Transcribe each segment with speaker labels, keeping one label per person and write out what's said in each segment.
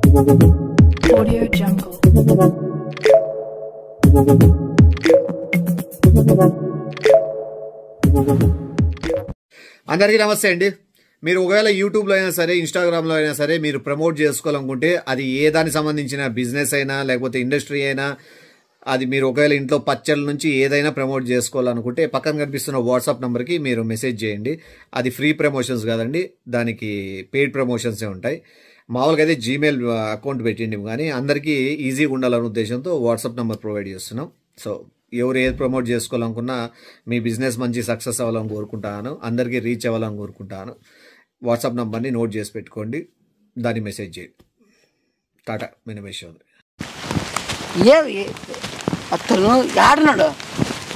Speaker 1: Audio Jungle.
Speaker 2: అందరికీ నమస్తే అండి. మీరు ఒకవేళ యూట్యూబ్లో అయినా సరే, ఇన్స్టాగ్రామ్లో అయినా సరే మీరు ప్రమోట్ చేసుకోవాలనుకుంటే, అది ఏ దానికి సంబంధించిన బిజినెస్ అయినా లేకపోతే ఇండస్ట్రీ అయినా, అది మీరు ఒకవేళ ఇంట్లో పచ్చళ్ళ నుంచి ఏదైనా ప్రమోట్ చేసుకోవాలనుకుంటే పక్కన కనిపిస్తున్న వాట్సాప్ నెంబర్కి మీరు మెసేజ్ చేయండి. అది ఫ్రీ ప్రమోషన్స్ కాదండి, దానికి పెయిడ్ ప్రమోషన్సే ఉంటాయి. మామూలుగా అయితే జీమెయిల్ అకౌంట్ పెట్టిండి, కానీ అందరికీ ఈజీగా ఉండాలనే ఉద్దేశంతో వాట్సాప్ నెంబర్ ప్రొవైడ్ చేస్తున్నాం. సో ఎవరు ఏది ప్రమోట్ చేసుకోవాలనుకున్నా మీ బిజినెస్ మంచి సక్సెస్ అవ్వాలని కోరుకుంటాను, అందరికీ రీచ్ అవ్వాలని కోరుకుంటాను. వాట్సాప్ నెంబర్ని నోట్ చేసి పెట్టుకోండి, దాన్ని మెసేజ్ చేయండి. టాటా మినిమేషన్.
Speaker 3: అతను ఆడినాడు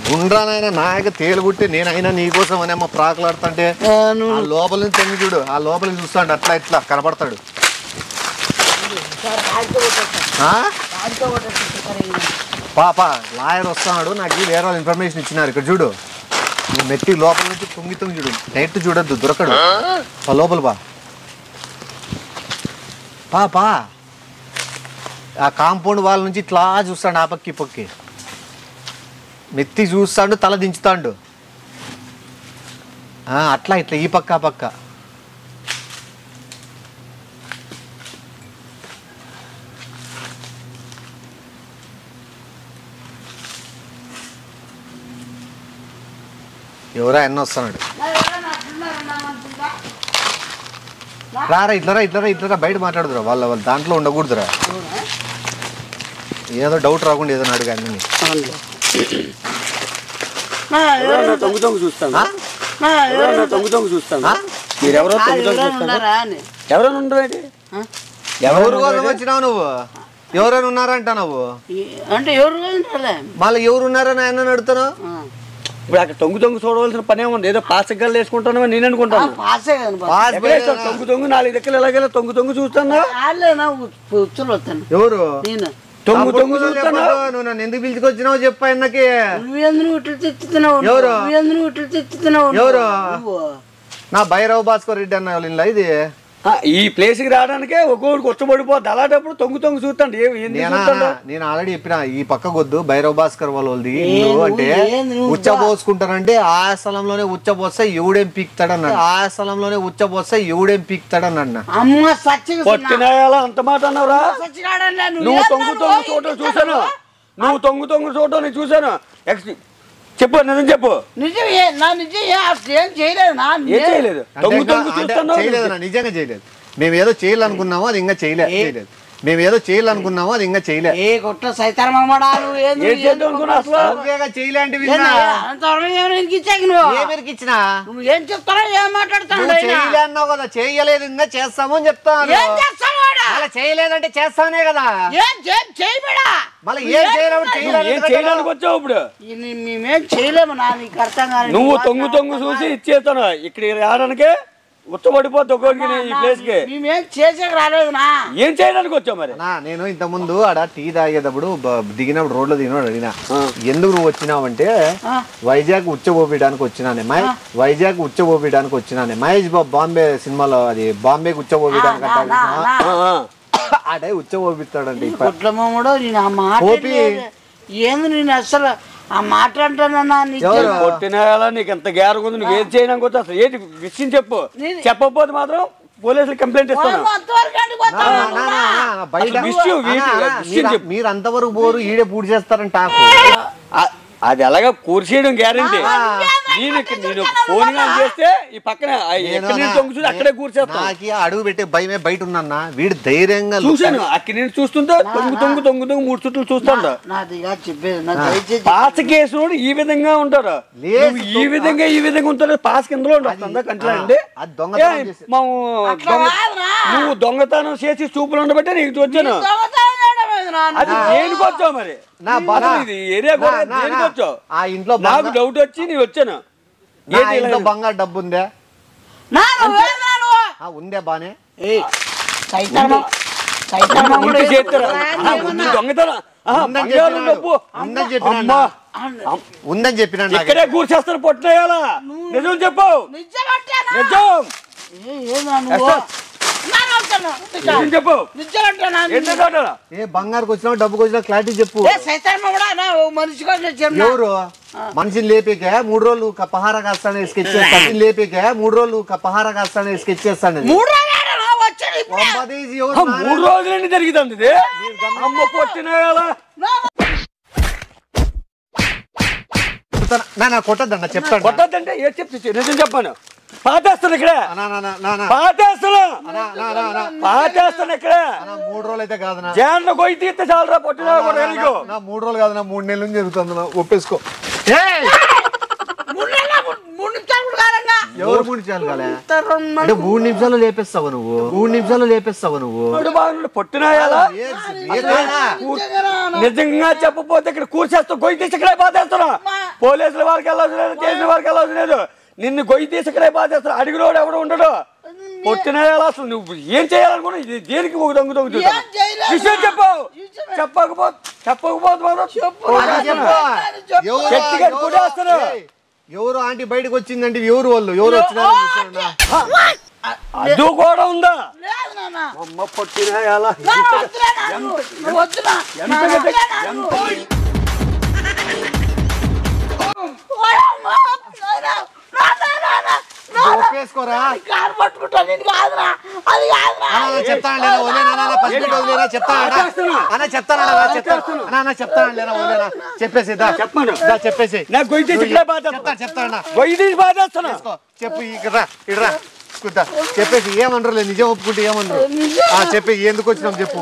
Speaker 2: గుండ్రానైనా నాయక తేలుగుట్టి నేనైనా నీకోసం అని అమ్మ ప్రాకులాడుతుంటే లోపల నుంచి తొంగి చూడు, ఆ లోపల చూస్తాడు, అట్లా ఇట్లా కనపడతాడు. పాప లాయర్ వస్తున్నాడు, నాకు వేరే వాళ్ళు ఇన్ఫర్మేషన్ ఇచ్చినారు. ఇక్కడ చూడు, నువ్వు మెట్టి లోపల నుంచి తొంగి చూడు, నైట్ చూడద్దు, దొరకడు. లోపల పాపా ఆ కాంపౌండ్ వాళ్ళ నుంచి ఇట్లా చూస్తాడు, ఆ పక్కి పక్కి మెత్తి చూస్తాడు, తల దించుతాడు, అట్లా ఇట్లా ఈ పక్క ఆ పక్క. ఎవరా ఎన్న వస్తున్నాడు, రారా ఇట్లరా ఇట్లరా ఇట్లరా, బయట మాట్లాడుతురా, వాళ్ళ దాంట్లో ఉండకూడదురా, ఏదో డౌట్ రాకుండా ఏదైనా అడుగు అన్నీ. ఎవరు కోసం వచ్చినావు నువ్వు? ఎవరైనా ఉన్నారంట నువ్వు
Speaker 3: అంటే ఎవరు
Speaker 2: మళ్ళీ ఎవరు ఉన్నారని ఆయన అడుగుతాను.
Speaker 4: ఇప్పుడు అక్కడ తొంగు చూడవలసిన పని ఏముంది? ఏదో పాసగల్లు వేసుకుంటాను నేను అనుకుంటాను. తొంగు 4 దగ్గర ఎలాగైనా తొంగు చూస్తాను.
Speaker 2: ఎవరు
Speaker 4: తొంగు చూస్తాను?
Speaker 2: నువ్వు నన్ను ఎందుకు పిలుచుకొచ్చినావు చెప్పా? ఆయనకి ఎవరు? నా భైరవ్ భాస్కర్ రెడ్డి అన్న వాళ్ళ ఇల్లా ఇది?
Speaker 4: ఈ ప్లేస్ కి రావడానికే ఒక్కొక్కడికి వచ్చబడిపోద్ది. అలాంటప్పుడు తొంగు చూస్తాండి.
Speaker 2: నేను ఆల్రెడీ చెప్పిన, ఈ పక్క కొద్దు భైరవ్ భాస్కర్ వాళ్ళది ఇల్లు అంటే ఉచ్చబోసుకుంటారంటే ఆ స్థలంలోనే ఉచ్చబోస్తే ఎవడేం పీక్తాడు అన్నాడు. ఆ స్థలంలోనే ఉచ్చబోస్తే ఎవడేం పీక్తాడు అన్నాడు.
Speaker 4: అంత మాట అన్నావురా? నువ్వు తొంగు చూడటం చూసాను, నువ్వు తొంగు చూడటం నేను చూసాను. చెప్పు, నిజం చెప్పు.
Speaker 2: నిజంగా చేయలేదు. మేము ఏదో చేయాలనుకున్నామో అది ఇంకా చేయలేదు. మేము ఏదో చేయాలనుకున్నామో అది ఇంకా చేయలేదు. చేయలేన్నావు కదా, చేయలేదు ఇంకా చేస్తాము అని చెప్తాను. చేయలేదంటే చేస్తానే కదా. మళ్ళీ ఏం
Speaker 4: చేయడానికి వచ్చావు ఇప్పుడు?
Speaker 3: మేమేం చేయలేము నా, నీకు అర్థం కాదు.
Speaker 4: నువ్వు తొంగు చూసి ఇచ్చేస్తాను. ఇక్కడ రావడానికే ఉచ్చబడిపోద్ది ఒక్కొక్కరికి ఈ ప్లేస్ కి.
Speaker 3: మేమేం చేసే రాలేదు నా.
Speaker 4: ఏం చేయడానికి వచ్చావు మరి?
Speaker 2: నేను ఇంత ముందు ఆడ టీ తాగేటప్పుడు దిగినప్పుడు రోడ్లో దిగినప్పుడు అడిగినా, ఎందుకు నువ్వు వచ్చినావంటే వైజాగ్ ఉచ్చబోపేయడానికి వచ్చినానే. వైజాగ్ ఉచ్చబోపేయడానికి వచ్చినానే. మహేష్ బాబు బాంబే సినిమాలో అది బాంబేకి ఉచ్చబోపేయడానికి ఆడే ఉచ్చబోపిస్తాడండి.
Speaker 3: ఏంది నేను అసలు ఆ మాట్లాడుతానన్నా
Speaker 4: నీకు ఎంత గ్యారంగా ఉంది? నువ్వు ఏం చేయడానికి వచ్చా? అసలు ఏంటి విషయం చెప్పు. చెప్పకపోతే మాత్రం పోలీసులు కంప్లైంట్ ఇస్తాను.
Speaker 2: మీరు అంతవరకు పోరు, ఈడే పూర్తి చేస్తారంట.
Speaker 4: అది అలాగా కూర్చేయడం గ్యారంటీ. నేను ఫోన్ చేస్తే ఈ పక్కన అక్కడే కూర్చేస్తా.
Speaker 2: అడుగు పెట్టే భయమే బయట ఉన్నా. వీడు ధైర్యంగా
Speaker 4: చూసాను. అక్కడ నేను చూస్తుంటే తొంగు 3 చుట్టూ చూస్తాడు. పాస్ కేసు ఈ విధంగా ఉంటారు, ఈ విధంగా ఉంటారు. పాస్ కిందలో కంటే అండి. నువ్వు దొంగతనం చేసి చూపులు ఉండబట్టే నీకు వచ్చాను. అది దేనికి వచ్చావు మరి? ఏరియా దేనికి వచ్చావు?
Speaker 2: ఆ ఇంట్లో
Speaker 4: నాకు డౌట్ వచ్చి నీ వచ్చాను.
Speaker 2: బంగారు డబ్బు ఉందా? ఉందే బానే ఉందని చెప్పిన
Speaker 4: ఇక్కడే కూర్చేస్తాను. పొట్టేయాలా? నిజం చెప్పు. నిజం చెప్పు
Speaker 3: నిజం
Speaker 2: ఏ బంగారుకు వచ్చినా డబ్బుకి వచ్చినా క్లారిటీ చెప్పు. ఎవరు మనిషిని లేపేకే 3 రోజులు పహారా కాస్తానే స్కెచ్ చేస్తాను. లేపేకే 3 రోజులు పహారా కాస్తానే స్కెచ్ చేస్తాను.
Speaker 4: 3 రోజులు జరిగింది ఇది. అమ్మ పొట్టినాయాలా
Speaker 2: కొట్టద్దన్న చెప్తాను.
Speaker 4: కొట్టద్దంటే ఏ చెప్తే నిజం చెప్పాను. పాతేస్తాను ఇక్కడ పాతేస్తాను ఇక్కడ
Speaker 2: 3 రోజులు అయితే కాదన్నా.
Speaker 4: జాన్ కొయ్యి తీస్తే చాలరా పొట్టినా
Speaker 2: 3 రోజులు కాదన్నా 3 నెలల నుంచి జరుగుతుంది. ఒప్పేసుకో. ఎవరు 3 నిమిషాలు కాలే అంటే 3 నిమిషాలు లేపేస్తావు నువ్వు. 3 నిమిషాలు లేపేస్తావు నువ్వు.
Speaker 4: పొట్టినాయాలా నిజంగా చెప్పపోతే ఇక్కడ కూర్చేస్తావు. గొయ్యి తీసి ఇక్కడే బాధేస్తున్నా. పోలీసుల వారికి వెళ్ళవలసిన లేదు, చేసిన వారికి వెళ్ళవలసిన లేదు. నిన్ను గొయ్యి తీసి ఇక్కడే బాధేస్తున్నా. అడిగినోడు ఎవడు ఉండడు. పొట్టినాయాలా అసలు నువ్వు ఏం చేయాలనుకున్నా దేనికి ఒక దొంగ విషయం చెప్పకపోతే కొట్టేస్తాను.
Speaker 2: ఎవరు ఆంటీ బయటకు వచ్చిందంటే ఎవరు వాళ్ళు ఎవరు వచ్చినారు
Speaker 4: అది కూడా ఉందా? అమ్మ పొట్టినాయాలా
Speaker 2: ఒప్పేసుకోరా. చెప్తాను చెప్పేసి చెప్పేసి చెప్పు ఇడ్రా చెప్పేసి ఏమనరు లేదు. నిజం ఒప్పుకుంటే ఏమనరు చెప్పి ఎందుకు వచ్చినాం చెప్పు.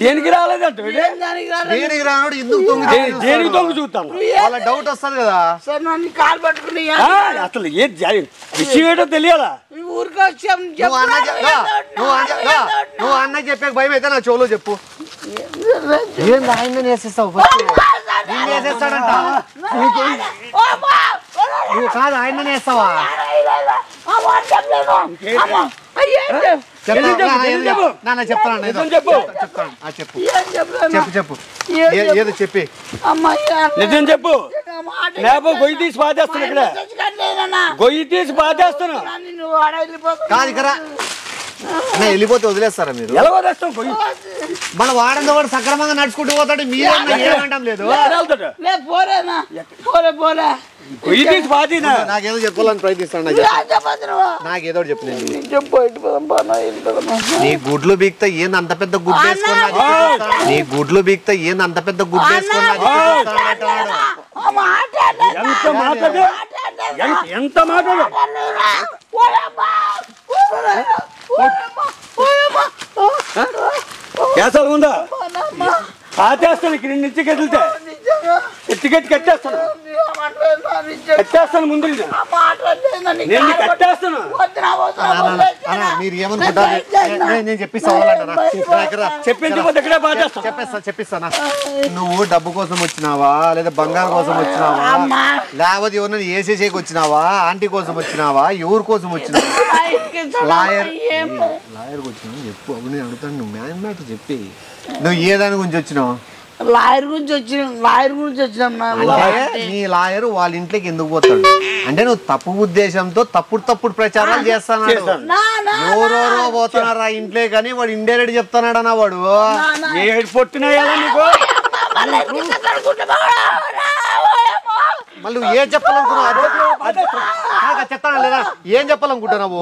Speaker 4: దేనికి రాలేదంటే
Speaker 2: దేనికి రానుడు ఎందుకు
Speaker 4: దేనికి దొంగ చూస్తాను.
Speaker 2: వాళ్ళ డౌట్ వస్తుంది కదా.
Speaker 3: కాలు పట్టుకుని
Speaker 4: అసలు ఏ విషయం ఏంటో తెలియాలా?
Speaker 3: ఊరికి వచ్చాం.
Speaker 2: నువ్వు అన్న చెప్పే భయం అయితే నా చెవులో చెప్పు. ఏంది ఆయన వేసేస్తావు? వేసేస్తాడంట. నువ్వు కాదు ఆయన వేస్తావా? చెప్తాను చెప్పు ఏదో చెప్పి
Speaker 4: నిజం చెప్పు. లేకపోతే గొయ్యి తీసి బాధేస్తాను. ఇక్కడ గొయ్యి తీసి బాధేస్తాను.
Speaker 2: కాదు ఇక్కడ వెళ్ళిపోతే వదిలేస్తారా మీరు?
Speaker 4: ఎలా వదిలేస్తాం? గొయ్యి
Speaker 2: మన వాడంతో వాడు సక్రమంగా నడుచుకుంటూ పోతాడు. మీరేమన్నా ఏమంటాం లేదు.
Speaker 4: గొయ్యి తీసి బాధేనా?
Speaker 2: నాకేదో చెప్పాలని ప్రయత్నిస్తాను. నాకేదో చెప్పు. నీ గుడ్లు బీక్తా ఏంది అంత పెద్ద గుడ్డు వేసుకున్నా? నీ గుడ్లు బీక్తా ఏంది అంత పెద్ద గుడ్డు వేసుకున్నా?
Speaker 4: ఎంత మాట్లాడు కేసాలు ఉందా? పాతేస్తాను. ఇక్కడ నుంచి కదిలితే ఎత్తికెట్టి కట్టేస్తాను. ముందు నేను కట్టేస్తాను.
Speaker 2: మీరు ఏమనుకుంటారు? నేను చెప్పిస్తానా? నువ్వు డబ్బు కోసం వచ్చినావా లేదా బంగారం కోసం వచ్చినావా లేకపోతే ఎవరిని ఏసేసేకి వచ్చినావా ఆంటీ కోసం వచ్చినావా ఎవరి కోసం వచ్చినావా? లాయర్ వచ్చినా చెప్పు. అప్పుడు నేను అడుగుతాను. నువ్వు మ్యాటర్ చెప్పి నువ్వు ఏ దాని గురించి వచ్చినావు?
Speaker 3: లాయర్ గురించి వచ్చినా.
Speaker 2: నీ లాయర్ వాళ్ళ ఇంట్లోకి ఎందుకు పోతాడు అంటే నువ్వు తప్పు ఉద్దేశంతో తప్పుడు ప్రచారాలు చేస్తున్నాడు. ఎవరెవరో పోతున్నారా ఇంట్లో కానీ వాడు ఇండైరెక్ట్ చెప్తున్నాడు అన్న. వాడు
Speaker 4: పొట్టినాయాలా నీకు?
Speaker 2: మళ్ళీ ఏం చెప్పాలనుకున్నావు? చెప్తాను లేదా ఏం చెప్పాలనుకుంటున్నావు?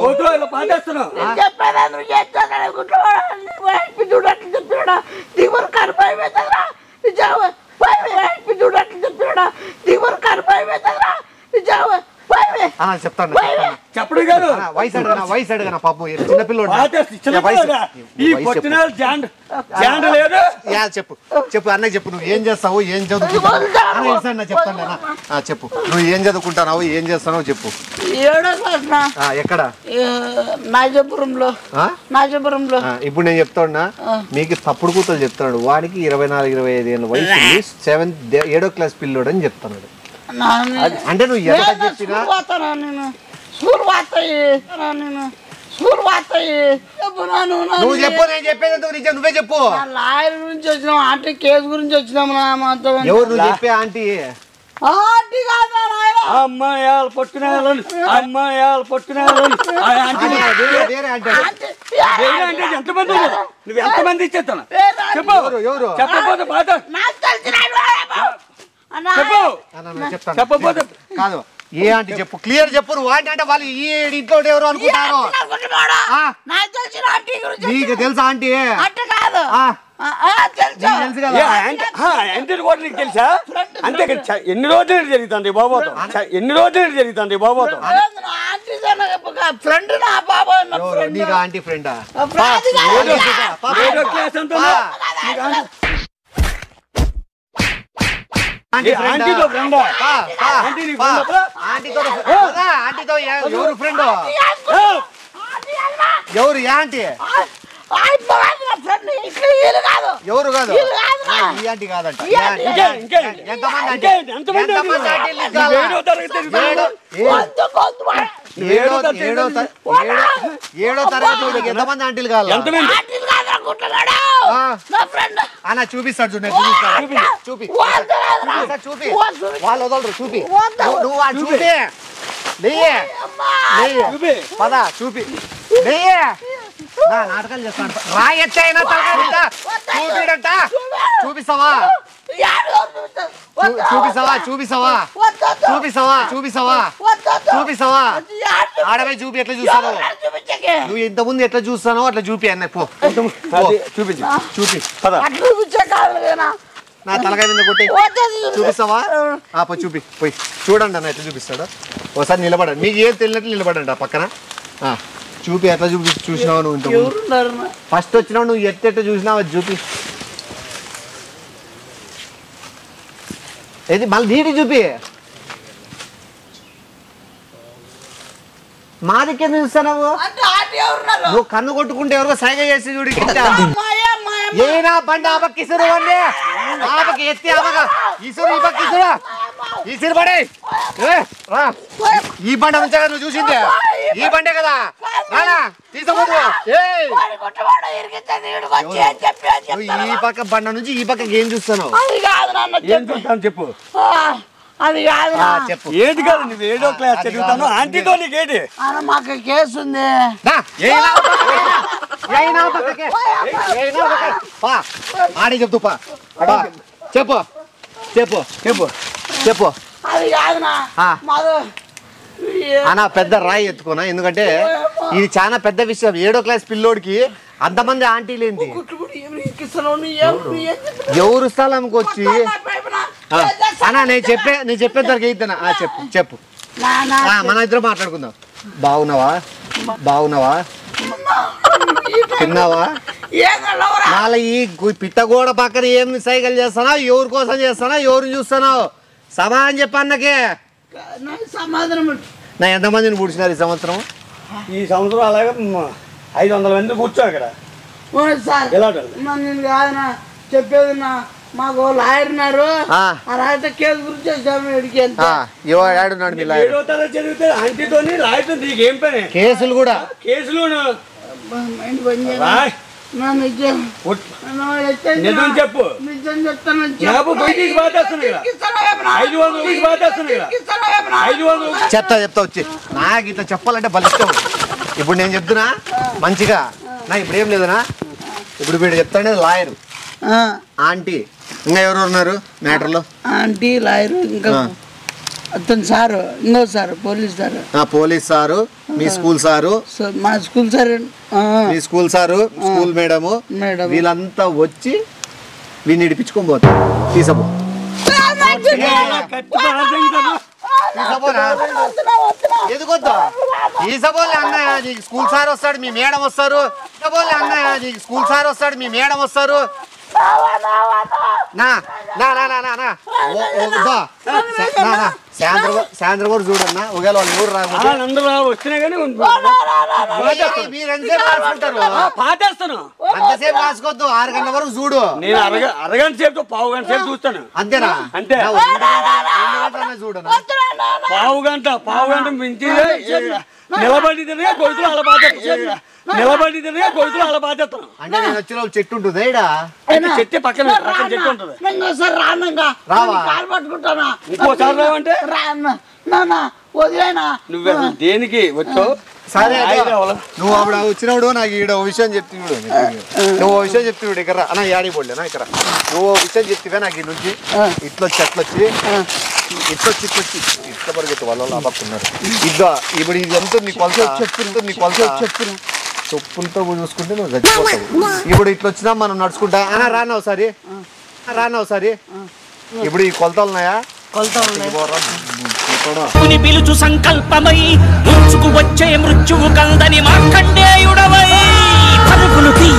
Speaker 2: చెప్తాను
Speaker 4: చెప్పడు కాదు.
Speaker 2: వయసు అడగనా పాపం చిన్నపిల్లడు. చెప్పు అన్నయ్య చెప్పు. నువ్వు ఏం చేస్తావు ఏం చదువుకుంటావు? చెప్తాను చెప్పు. నువ్వు ఏం చదువుకుంటున్నావు ఏం చేస్తున్నావు చెప్పు. ఎక్కడ?
Speaker 3: నాజపురంలో.
Speaker 2: ఇప్పుడు నేను చెప్తాడునా మీకు తప్పుడు కూతురు చెప్తున్నాడు. వాడికి 24-25 ఏళ్ళ వయసు 7వ క్లాస్ పిల్లోడు అని చెప్తున్నాడు. అంటే నువ్వు ఎంత చెప్పినా నువ్వు చెప్పు. నేను చెప్పేది నువ్వే చెప్పు.
Speaker 3: లాయర్ గురించి వచ్చినాం. ఆంటీ కేసు గురించి వచ్చినాం.
Speaker 2: ఎవరు నువ్వు చెప్పే ఆంటీ?
Speaker 4: అమ్మాయాలు పట్టుకునేయాలని అమ్మాయాలు పట్టుకునేయాలని ఎంతమంది నువ్వు ఎంతమంది ఇచ్చేస్తాను చెప్పు చెప్పకపోతే బాధ చెప్పు చెప్పకపోతే
Speaker 2: కాదు ఏ ఆంటీ చెప్పు క్లియర్ చెప్పు నువ్వు ఆంటీ అంటే వాళ్ళు ఈ ఇంట్లో ఎవరు అనుకుంటారు నీకు తెలుసా ఆంటీ తెలుసు కదా
Speaker 4: కూడా నీకు తెలుసా అంతే ఎన్ని రోజులు జరుగుతుంది బాబోతో ఎన్ని రోజులు జరుగుతుంది బాబోతో
Speaker 3: ఫ్రెండ్ నా బాబాయ్
Speaker 2: నీకు ఆంటీ ఫ్రెండా ఆంటీతో ఎవరు ఫ్రెండ్ ఎవరు ఆంటీ ఎవరు కాదు ఈ ఆంటీ కాదంట ఏడో తరగతి ఎంతమంది ఆంటీలు కావాలి అన్న చూపిస్తాడు చూపి చూపి వాళ్ళు వదలరు చూపి నువ్వు చూపి పదా చూపి నాటకాలు చేస్తాను రాయచ్చైనా చూపిడంట చూపిస్తావా ఆడపై చూపి ఎట్లా చూస్తావు నువ్వు ఇంతకుముందు ఎట్లా చూస్తానో అట్లా చూపి అన్న చూపి నా తలకాయ మీద కొట్టి చూపిస్తావా చూపి పోయి చూడండి అన్న ఎట్లా చూపిస్తాడు ఒకసారి నిలబడండి మీకు ఏం తెలియనట్లు నిలబడండి ఆ పక్కన చూపి ఎట్లా చూసినావు నువ్వు ఇంత ఫస్ట్ వచ్చినావు నువ్వు ఎట్ట చూసినావు అది చూపి ఏది మళ్ళీ నీటి చూపి మా దగ్గర చూస్తున్నావు నువ్వు కన్ను కొట్టుకుంటే ఎవరో సైగ చేసి చూడు ఏనా బండి ఆపకి ఇసురు బండి ఆపకి ఎత్తి ఆపక ఇసురు ఈ పక్క ఇసురు ఇసురు పడే ఈ బండి నుంచే నువ్వు చూసిందే ఈ బండే కదా రానా తీసుకోదు ఈ పక్క బండ నుంచి ఈ పక్కకి ఏం చూస్తున్నావు
Speaker 4: ఏం చూస్తాను చెప్పు
Speaker 3: అది కాదు
Speaker 2: చెప్పు
Speaker 4: ఏది కాదు నువ్వు ఏడో క్లాస్ చదువుతాను ఆంటీతో నీకేంటి
Speaker 3: మాకు కేసు ఉంది
Speaker 2: ఆడే చెప్తూ చెప్పు చెప్పు చెప్పు చెప్పు
Speaker 3: అది కాదునా
Speaker 2: అన్న పెద్ద రాయి ఎత్తుకోనా ఎందుకంటే ఇది చాలా పెద్ద విషయం ఏడో క్లాస్ పిల్లోడికి అంతమంది ఆంటీలు ఏంటి ఎవరు స్థలంకి వచ్చి అన్న నేను చెప్పేంతవరకు అయితేనా చెప్పు చెప్పు మన ఇద్దరు మాట్లాడుకుందాం బాగున్నావా తిన్నావా నాల ఈ పిట్టగోడ పక్కన ఏం సైకిల్ చేస్తున్నావు ఎవరి కోసం చేస్తున్నావు ఎవరిని చూస్తున్నావు సమాధానం చెప్పన్నకే
Speaker 3: సమాధానం
Speaker 2: నా ఎంతమందిని పూడ్చినారు ఈ సంవత్సరం
Speaker 4: అలాగే 500 మంది కూర్చో అక్కడ
Speaker 3: నేను కాదనా చెప్పేది మాకు లాయర్ ఉన్నారు కేసు గురించి
Speaker 2: కేసులు కూడా
Speaker 4: కేసులు
Speaker 3: నిజం
Speaker 4: చెప్పు
Speaker 3: నిజం చెప్తాను
Speaker 2: చెప్తా వచ్చి నాకు ఇట్లా చెప్పాలంటే బలిష్టం ఇప్పుడు నేను చెప్తున్నా మంచిగా నా ఇప్పుడు ఏం లేదనా ఇప్పుడు వీడు చెప్తానే లాయర్ ఆంటీ ఇంకా ఎవరు ఉన్నారు మ్యాటర్లో
Speaker 3: ఆంటీ లాయర్ ఇంకా అతను సారు ఇంకో సారు
Speaker 2: పోలీస్ సారు మీ స్కూల్ సారు
Speaker 3: మా స్కూల్ సార్
Speaker 2: మీ స్కూల్ సారు స్కూల్ మేడము వీళ్ళంతా వచ్చి వీడిని ఇడిపించుకొని పోతారు తీసబో ఎదుకొద్దా తీసబోలే అన్నయ్య నీకు స్కూల్ సార్ వస్తాడు మీ మేడం వస్తారు అన్నయ్య నీకు స్కూల్ సార్ వస్తాడు మీ మేడం వస్తారు సాయంత్రం కూడా చూడన్నా ఒకవేళ వాళ్ళు ఊరు
Speaker 4: రాసుకుంటారు
Speaker 2: అంతసేపు రాసుకోవద్దు 6 గంటల వరకు చూడు
Speaker 4: నేను అరగంట సేపు పావు గంట సేపు చూస్తాను
Speaker 2: అంతేనా
Speaker 4: అంతే
Speaker 2: చూడనా
Speaker 4: పావు గంట మించి నిలబడి కొడుకులు అలా నిలబడి కొడుకులు అలా బాధేస్తాను.
Speaker 2: అంటే నేను వచ్చిన వాళ్ళు చెట్టు ఉంటుంది
Speaker 4: చెట్టు పక్కన చెట్టు ఉంటుంది.
Speaker 3: రావా కాలు పట్టుకుంటానా
Speaker 4: ఇంకోసారి రావంటే
Speaker 3: వదిలేనా
Speaker 4: నువ్వు దేనికి వచ్చావు?
Speaker 2: సరే నువ్వు అప్పుడు వచ్చినప్పుడు నాకు ఈడ విషయం చెప్తున్నాడు. నువ్వు విషయం చెప్తున్నాడు ఇక్కడ అన్న యాడి పోలేనా ఇక్కడ నువ్వు విషయం చెప్తివే నాకు ఈ నుంచి ఇట్లొచ్చి అట్లొచ్చి ఇట్లొచ్చి ఇట్ల పరిగెత్తి వాళ్ళ అబ్బకున్నారు. ఇద్దా ఇప్పుడు ఇది ఎంత నీ కొలత చెప్తుంది నీ కొలత చెప్పులతో చూసుకుంటే నువ్వు చచ్చిపోతావు. ఇప్పుడు ఇట్లా వచ్చినా మనం నడుచుకుంటా అన్న రానవు సరే ఇప్పుడు ఈ కొలతలు ఉన్నాయా?
Speaker 1: పిలుచు సంకల్పమై ముంచుకు వచ్చే మృత్యువు కందని మార్కండేయుడవై పరుగులు తీ